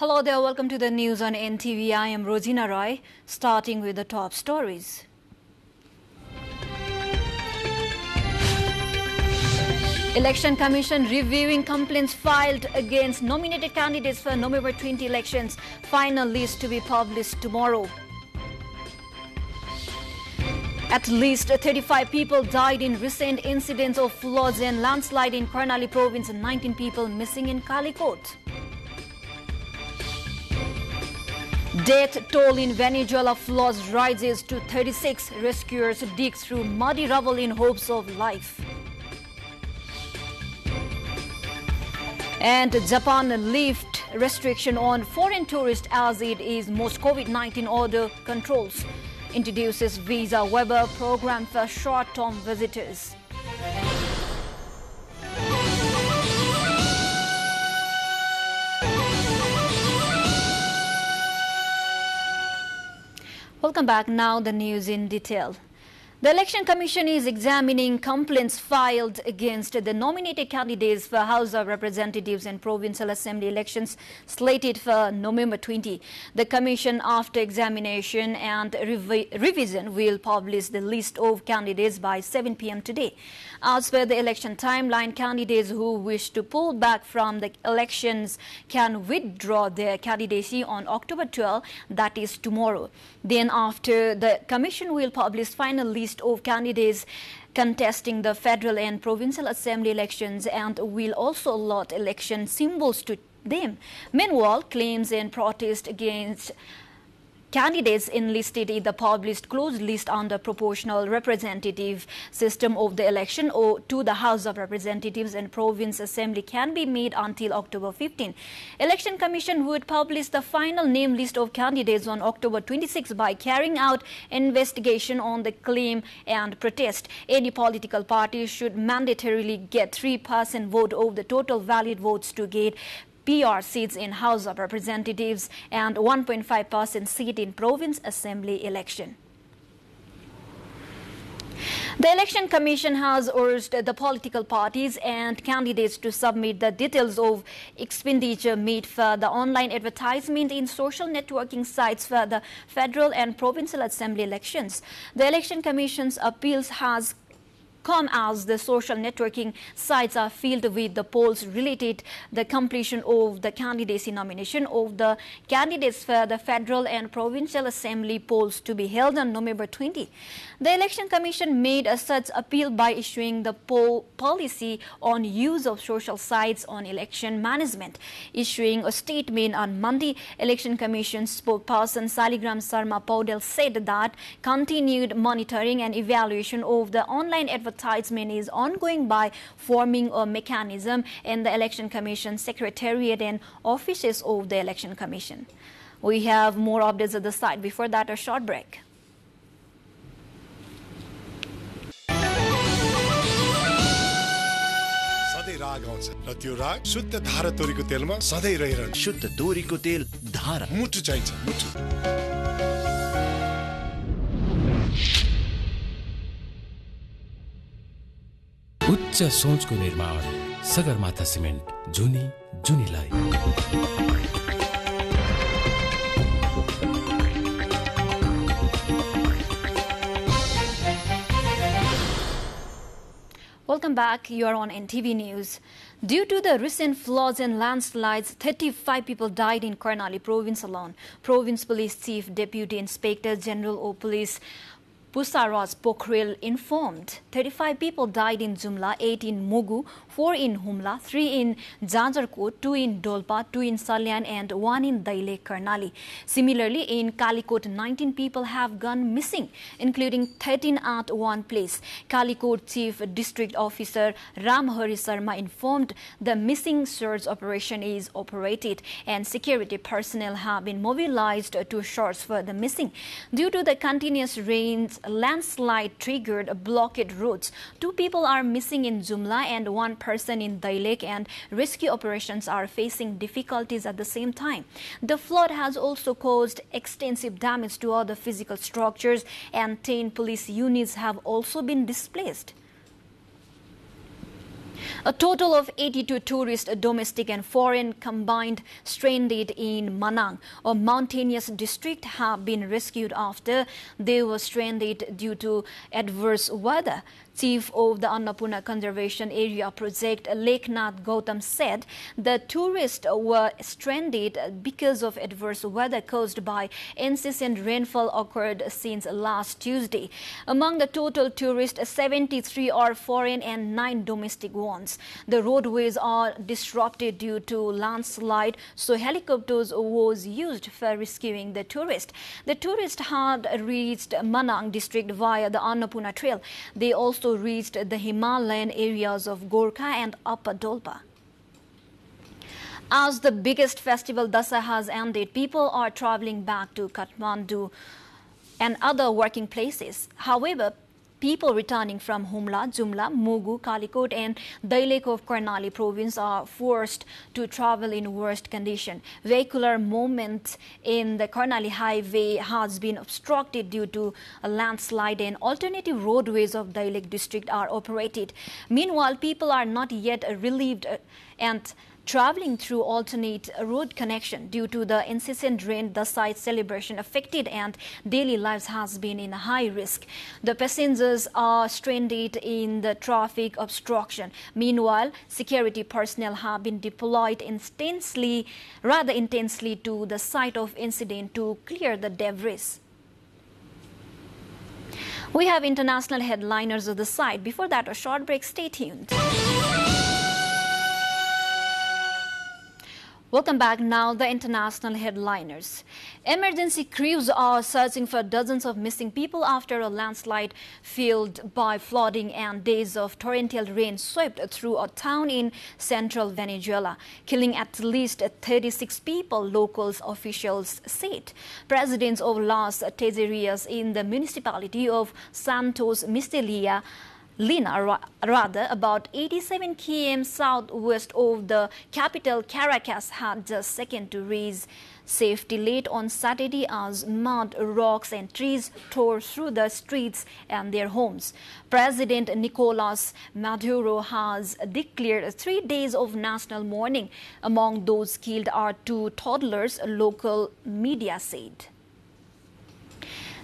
Hello there, welcome to the news on NTV. I am Rosina Roy, starting with the top stories. Election Commission reviewing complaints filed against nominated candidates for November 20 elections. Final list to be published tomorrow. At least 35 people died in recent incidents of floods and landslide in Karnali province and 19 people missing in Kalikot. Death toll in Venezuela floods rises to 36. Rescuers dig through muddy rubble in hopes of life. And Japan lift restriction on foreign tourists as it is most COVID-19 order controls. Introduces visa waiver program for short-term visitors. Welcome back. Now the news in detail. The Election Commission is examining complaints filed against the nominated candidates for House of Representatives and Provincial Assembly elections slated for November 20. The Commission, after examination and revision, will publish the list of candidates by 7 p.m. today. As per the election timeline, candidates who wish to pull back from the elections can withdraw their candidacy on October 12, that is tomorrow. Then after, the Commission will publish final list of candidates contesting the federal and provincial assembly elections and will also allot election symbols to them. Meanwhile, claims and protests against candidates enlisted in the published closed list on the proportional representative system of the election or to the House of Representatives and Province Assembly can be made until October 15. Election Commission would publish the final name list of candidates on October 26 by carrying out investigation on the claim and protest. Any political party should mandatorily get 3% vote of the total valid votes to get PR seats in House of Representatives and 1.5% seat in Province Assembly election. The Election Commission has urged the political parties and candidates to submit the details of expenditure made for the online advertisement in social networking sites for the federal and provincial assembly elections. The Election Commission's appeals has come as the social networking sites are filled with the polls related the completion of the candidacy nomination of the candidates for the federal and provincial assembly polls to be held on November 20. The Election Commission made a such appeal by issuing the poll policy on use of social sites on election management. Issuing a statement on Monday, Election Commission spokesperson Saligram Sarma Paudel said that continued monitoring and evaluation of the online advertisement is ongoing by forming a mechanism in the Election Commission Secretariat and offices of the Election Commission. We have more updates at the site. Before that, a short break. राग आउँछ र त्यो राग शुद्ध धारा तोरीको तेलमा सधैँ रहिरहन्छ। शुद्ध तोरीको तेल धारा मुटु चाहिन्छ मुटु। उच्च सोचको निर्माण सगरमाथा सिमेन्ट जुनी जुनीलाई। Welcome back. You are on NTV News. Due to the recent floods and landslides, 35 people died in Karnali province alone. Province Police Chief Deputy Inspector General of Police Pusaraj Pokhrel informed 35 people died in Jumla, 8 in Mugu, 4 in Humla, 3 in Janjarkot, 2 in Dolpa, 2 in Salyan and 1 in Daile, Karnali. Similarly, in Kalikot, 19 people have gone missing, including 13 at one place. Kalikot Chief District Officer Ramhari Sarma informed the missing search operation is operated and security personnel have been mobilized to search for the missing. Due to the continuous rains, landslide triggered blockade roads. 2 people are missing in Jumla and 1 person in Dailek, and rescue operations are facing difficulties at the same time. The flood has also caused extensive damage to other physical structures and 10 police units have also been displaced. A total of 82 tourists, domestic and foreign combined, stranded in Manang, a mountainous district, have been rescued after they were stranded due to adverse weather. Chief of the Annapurna Conservation Area Project, Leknath Gautam, said the tourists were stranded because of adverse weather caused by incessant rainfall occurred since last Tuesday. Among the total tourists, 73 are foreign and 9 domestic ones. The roadways are disrupted due to landslide, so helicopters was used for rescuing the tourists. The tourists had reached Manang district via the Annapurna Trail. They also reached the Himalayan areas of Gorkha and Upper Dolpa. As the biggest festival Dasara has ended, people are traveling back to Kathmandu and other working places. However, people returning from Humla, Jumla, Mugu, Kalikot and Dailek of Karnali province are forced to travel in worst condition. Vehicular movement in the Karnali highway has been obstructed due to a landslide, and alternative roadways of Dailek district are operated. Meanwhile, people are not yet relieved and traveling through alternate road connection due to the incessant rain. The site celebration affected and daily lives has been in high risk. The passengers are stranded in the traffic obstruction. Meanwhile, security personnel have been deployed rather intensely to the site of incident to clear the debris. We have international headliners of the site. Before that, a short break. Stay tuned. Welcome back. Now, the international headliners. Emergency crews are searching for dozens of missing people after a landslide fueled by flooding and days of torrential rain swept through a town in central Venezuela, killing at least 36 people, locals officials said. Presidents of Las Tejerias in the municipality of Santos Mistelia about 87 km southwest of the capital Caracas, had just second to reach safety late on Saturday as mud, rocks and trees tore through the streets and their homes. President Nicolas Maduro has declared 3 days of national mourning. Among those killed are 2 toddlers, local media said.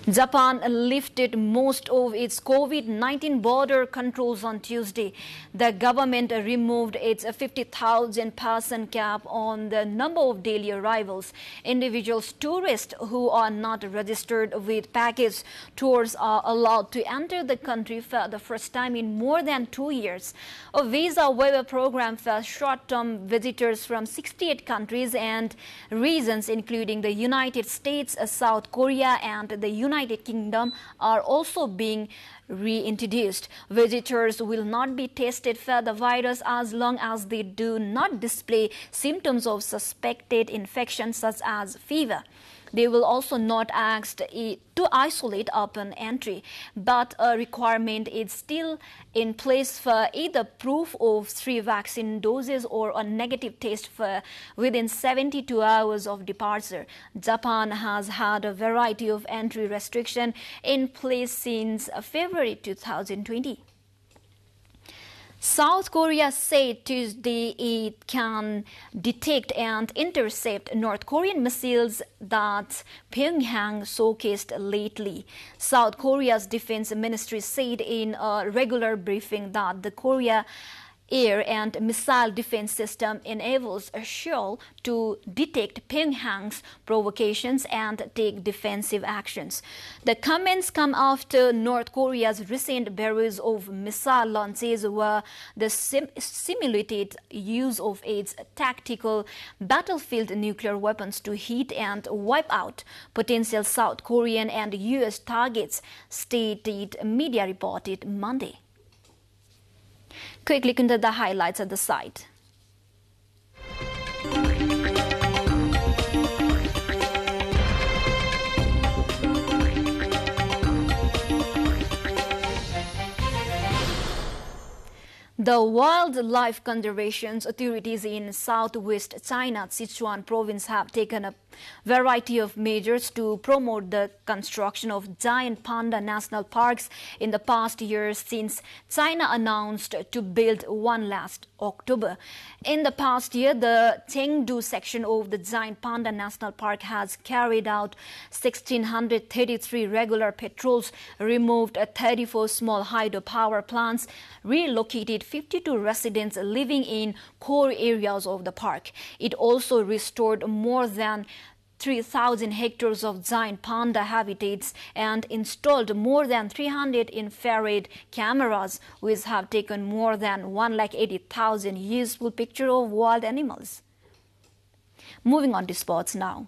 Japan lifted most of its COVID-19 border controls on Tuesday. The government removed its 50,000 person cap on the number of daily arrivals. Individuals, tourists who are not registered with package tours are allowed to enter the country for the first time in more than 2 years. A visa waiver program for short-term visitors from 68 countries and regions, including the United States, South Korea and the United Kingdom, are also being reintroduced. Visitors will not be tested for the virus as long as they do not display symptoms of suspected infection such as fever. They will also not asked to isolate upon entry, but a requirement is still in place for either proof of 3 vaccine doses or a negative test for within 72 hours of departure. Japan has had a variety of entry restrictions in place since February 2020. South Korea said Tuesday it can detect and intercept North Korean missiles that Pyongyang showcased lately. South Korea's defense ministry said in a regular briefing that the Korea air and missile defense system enables Seoul to detect Pyongyang's provocations and take defensive actions. The comments come after North Korea's recent barrage of missile launches were the simulated use of its tactical battlefield nuclear weapons to hit and wipe out potential South Korean and U.S. targets, stated media reported Monday. Quickly consider the highlights at the site. The wildlife conservation authorities in southwest China, Sichuan province, have taken up Variety of measures to promote the construction of giant panda national parks in the past years since China announced to build one last October. In the past year, the Chengdu section of the giant panda national park has carried out 1,633 regular patrols, removed 34 small hydropower plants, relocated 52 residents living in core areas of the park. It also restored more than 3,000 hectares of giant panda habitats and installed more than 300 infrared cameras, which have taken more than 180,000 useful pictures of wild animals. Moving on to sports now.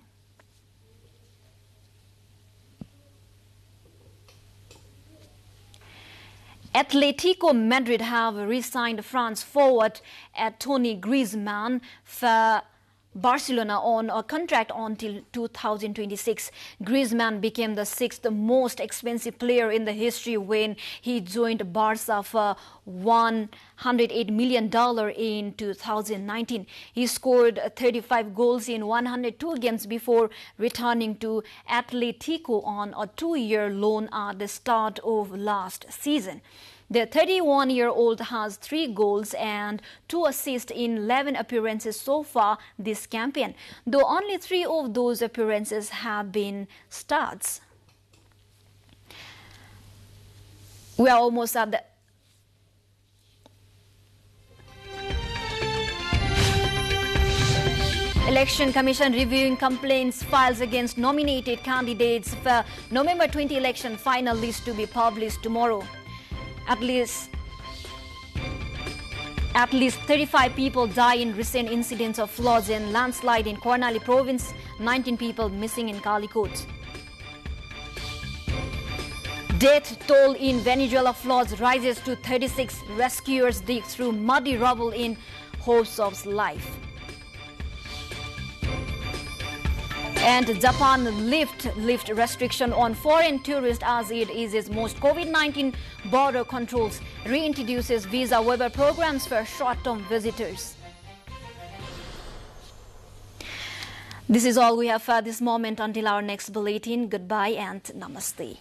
Atletico Madrid have re-signed France forward Antoine Griezmann for Barcelona on a contract until 2026. Griezmann became the sixth most expensive player in the history when he joined Barca for $108 million in 2019. He scored 35 goals in 102 games before returning to Atletico on a 2-year loan at the start of last season. The 31-year-old has 3 goals and 2 assists in 11 appearances so far this campaign, though only 3 of those appearances have been starts. We are almost at the Election Commission reviewing complaints files against nominated candidates for November 20 election, final list to be published tomorrow. At least 35 people die in recent incidents of floods and landslide in Karnali province, 19 people missing in Calicut. Death toll in Venezuela floods rises to 36. Rescuers dig through muddy rubble in hopes of life. And Japan lift restriction on foreign tourists as it eases most COVID-19 border controls, reintroduces visa waiver programs for short-term visitors. This is all we have for this moment. Until our next bulletin, goodbye and namaste.